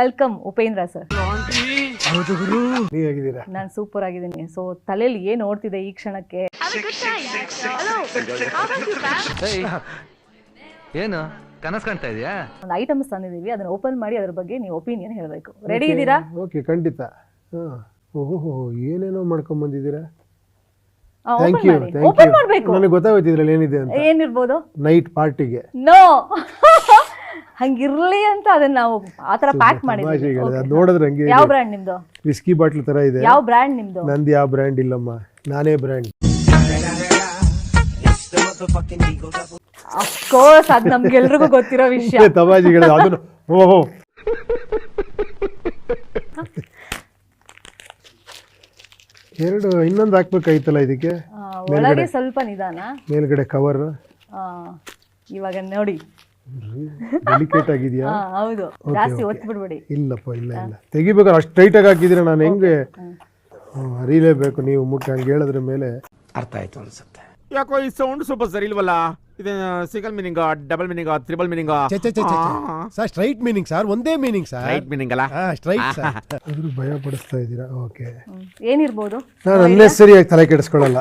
Welcome Upendra sir. ಹೇಗಿದ್ದೀರಾ? ನಾನು super ಆಗಿದ್ದೀನಿ. ಸೊ ತಲೆಯಲ್ಲಿ ಏನು ಓಡ್ತಿದೆ ಈ ಕ್ಷಣಕ್ಕೆ? ಏನು ಕನಸು ಕಾಣ್ತಾ ಇದೆಯಾ? ಒಂದು ಐಟಮ್ಸ್ ತಂದಿದ್ದೀವಿ, ಅದನ್ನ ಓಪನ್ ಮಾಡಿ ಅದ್ರ ಬಗ್ಗೆ ನೀವು ಒಪಿನಿಯನ್ ಹೇಳಬೇಕು. ರೆಡಿ ಇದ್ದೀರಾ? ಓಕೆ, ಖಂಡಿತ. ಓಹೋ, ಏನೇನೋ ಮಾಡ್ಕೊಂಡ್ ಬಂದಿದ್ದೀರಾ. ಓಪನ್ ಮಾಡಬೇಕು. ನನಗೆ ಗೊತ್ತಾಗೋಯ್ತು ಇದ್ರಲ್ಲಿ ಏನಿದೆ ಅಂತ. ಏನಿರ್ಬೋದು? ನೈಟ್ ಪಾರ್ಟಿಗೆ. ನೋ, ಹಂಗಿರ್ಲಿ ಅಂತ ಅದನ್ನ ನಾವು ಆತರ ಪ್ಯಾಕ್ ಮಾಡಿದ್ವಿ. ನೋಡಿದ್ರೆ ಹಂಗೆ. ಯಾವ ಬ್ರ್ಯಾಂಡ್ ನಿಮ್ದು? ವಿಸ್ಕಿ ಬಾಟ್ಲ್ ತರ ಇದೆ. ಯಾವ ಬ್ರ್ಯಾಂಡ್ ನಿಮ್ದು? ನಂದು ಯಾವ ಬ್ರ್ಯಾಂಡ್ ಇಲ್ಲಮ್ಮ, ನಾನೇ ಬ್ರ್ಯಾಂಡ್. ಆಫ್ ಕೋರ್ಸ್, ಅದು ನಮ್ಗೆಲ್ರಿಗೂ ಗೊತ್ತಿರೋ ವಿಷಯ. ತಮಾಜಿಗಳು ಅದನ್ನು. ಓಹೋ, ಎರಡು ಇನ್ನೊಂದು ಹಾಕ್ಬೇಕಾಯ್ತಲ್ಲ ಇದಕ್ಕೆ. ಒಳಗೆ ಸ್ವಲ್ಪ ನಿಧಾನ, ಮೇಲ್ಗಡೆ ಕವರ್. ಇವಾಗ ನೋಡಿ, ಡೆಲಿಕೇಟ್ ಆಗಿದೆಯಾ? ಹೌದು, ಜಾಸ್ತಿ ಒತ್ತು ಬಿಡ್ಬೇಡಿ. ಇಲ್ಲಪ್ಪ, ಇಲ್ಲ ಇಲ್ಲ, ತೆಗಿಬೇಕಾದ್ರೆ ಅಷ್ಟು ಟೈಟ್ ಆಗಿ ಹಾಕಿದ್ರೆ ನಾನು ಹೆಂಗೆ ಅರಿಲೇಬೇಕು. ನೀವು ಮುಟ್ಟಿ ಹಂಗೆ ಹೇಳಿದ್ರ ಮೇಲೆ ಅರ್ಥ ಆಯ್ತು ಅನ್ಸುತ್ತೆ. ಯಾಕೋ ಈ ಸೌಂಡ್ ಸ್ವಲ್ಪ ಸರಿ ಇಲ್ವಲ್ಲ. ಇದು single meaning, double meaning, triple meaning? Sir straight meaning sir, ಒಂದೇ ಮೀನಿಂಗ್ ಸರ್. ರೈಟ್ ಮೀನಿಂಗ್ ಅಲ್ಲ, ಸ್ಟ್ರೈಟ್ ಸರ್. ಅದ್ರ ಭಯ ಪಡಿಸ್ತಾ ಇದ್ದೀರಾ? ಓಕೆ, ಏನಿರ್ಬೋದು? ನಾನು ಅನ್ನೆಸರಿಯಾಗಿ ತಲೆ ಕೆಡಿಸ್ಕೊಳ್ಳಲ್ಲ.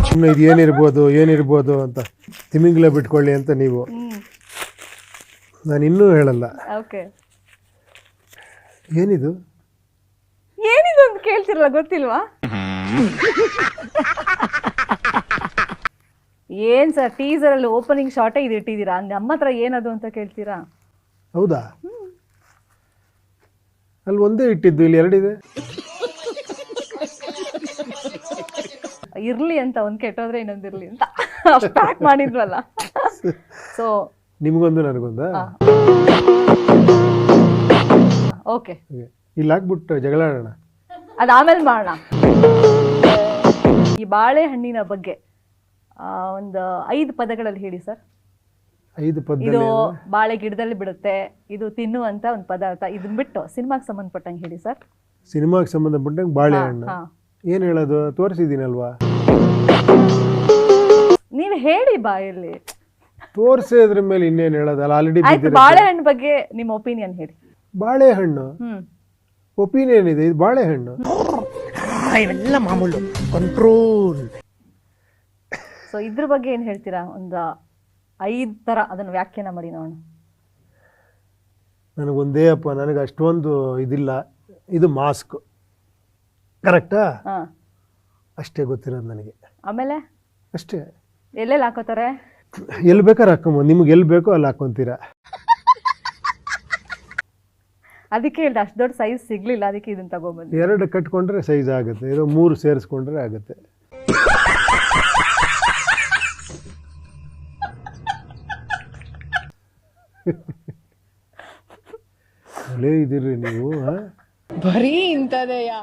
ಸುಮ್ಮನೆ ಇದು ಏನಿರ್ಬೋದು ಅಂತ ತಿಮಿಂಗ್ಲ ಬಿಟ್ಕೊಳ್ಳಿ ಅಂತ ನೀವು. ನಾನು ಇನ್ನೂ ಹೇಳಲ್ಲ. ಓಕೆ, ಏನಿದು ಅಂತ ಕೇಳ್ತಿರಲ್ಲ, ಗೊತ್ತಿಲ್ವಾ? ಏನ್ ಸರ್, ಟೀಸರ್ ಅಲ್ಲಿ ಓಪನಿಂಗ್ ಶಾರ್ಟೇ ಇದು ಇಟ್ಟಿದ್ದೀರಾ, ನಮ್ಮ ಹತ್ರ ಏನದು ಅಂತ ಕೇಳ್ತೀರಾ? ಹೌದಾ? ಅಲ್ಲಿ ಒಂದೇ ಇಟ್ಟಿದ್ದು, ಇಲ್ಲಿ ಎರಡಿದೆ. ಇರ್ಲಿ ಅಂತ ಒಂದ್ ಕೆಟ್ಟೋದ್ರೆ ಇನ್ನೊಂದಿರ್ಲಿ ಅಂತ ಪ್ಯಾಕ್ ಮಾಡಿದ್ವಲ್ಲ. ಸೊ ನಿಮ್ಗೊಂದು ನನಗೊಂದ. ಓಕೆ, ಇಲ್ಲಿ ಹಾಕ್ಬಿಟ್ಟು ಜಗಳ ಆಡೋಣ. ಅದ ಆಮೇಲೆ ಮಾಡೋಣ. ಈ ಬಾಳೆಹಣ್ಣಿನ ಬಗ್ಗೆ ಒಂದು 5 ಪದಗಳಲ್ಲಿ ಹೇಳಿ ಸರ್. 5 ಪದ. ಇದು ಬಾಳೆ ಗಿಡದಲ್ಲಿ ಬಿಡುತ್ತೆ, ಇದು ತಿನ್ನುವಂತ ಒಂದು ಪದಾರ್ಥ. ಇದನ್ನ ಬಿಟ್ಟು ಸಿನಿಮಾಗೆ ಸಂಬಂಧಪಟ್ಟಂಗೆ ಹೇಳಿ ಸರ್. ಸಿನಿಮಾಗೆ ಸಂಬಂಧಪಟ್ಟಂಗೆ ಬಾಳೆಹಣ್ಣು ಏನ್ ಹೇಳೋದು? ತೋರಿಸಿದ್ದೀನಲ್ವಾ? ನೀವ್ ಹೇಳಿ ಬಾಯಲ್ಲಿ. ತೋರಿಸಿದ್ರ ಮೇಲೆ ಇನ್ನೇನು ಹೇಳೋದು? ಅಲ್ಲ, ಆಲ್ರೆಡಿ ಬಾಳೆಹಣ್ಣು ಬಗ್ಗೆ ನಿಮ್ಮ ಒಪಿನಿಯನ್ ಹೇಳಿ. ಬಾಳೆಹಣ್ಣು ಒಪಿನಿಯನ್ ಇದೆ. ಇದು ಬಾಳೆಹಣ್ಣು ಇವೆಲ್ಲ ಮಾಮೂಲು, ಕಂಟ್ರೋಲ್. ಸೊ ಇದ್ರ ಬಗ್ಗೆ ಏನ್ ಹೇಳ್ತೀರಾ? ಒಂದು 5 ತರ ಅದನ್ನು ವ್ಯಾಖ್ಯಾನ ಮಾಡಿ ನೋಡೋಣ. ನನಗೊಂದೇ ಅಪ್ಪ, ನನಗೆ ಅಷ್ಟೊಂದು ಇದಿಲ್ಲ. ಇದು ಮಾಸ್ಕ್, ಕರೆಕ್ಟಾ? ಅಷ್ಟೇ ಗೊತ್ತಿರೋದು ನನಗೆ. ಆಮೇಲೆ ಅಷ್ಟೇ. ಎಲ್ಲೆಲ್ಲಿ ಹಾಕೋತಾರೆ? ಎಲ್ಲಿ ಬೇಕಾದ್ರೆ ಹಾಕೊಂಬೋದು, ನಿಮ್ಗೆ ಎಲ್ಲಿ ಬೇಕೋ ಅಲ್ಲಿ ಹಾಕೊಂತೀರಾ. ಅದಕ್ಕೆ ಹೇಳ್ದೆ, ಅಷ್ಟು ದೊಡ್ಡ ಸೈಜ್ ಸಿಗ್ಲಿಲ್ಲ, ಅದಕ್ಕೆ ಇದನ್ನ ತಗೊಂಡ್ಬಂದು. 2 ಕಟ್ಕೊಂಡ್ರೆ ಸೈಜ್ ಆಗುತ್ತೆ, ಇದು 3 ಸೇರಿಸ್ಕೊಂಡ್ರೆ ಆಗುತ್ತೆ. ಅಲ್ಲೇ ಇದಿರ್ರಿ ನೀವು. ಬರೀ ಇಂಥದೆಯಾ?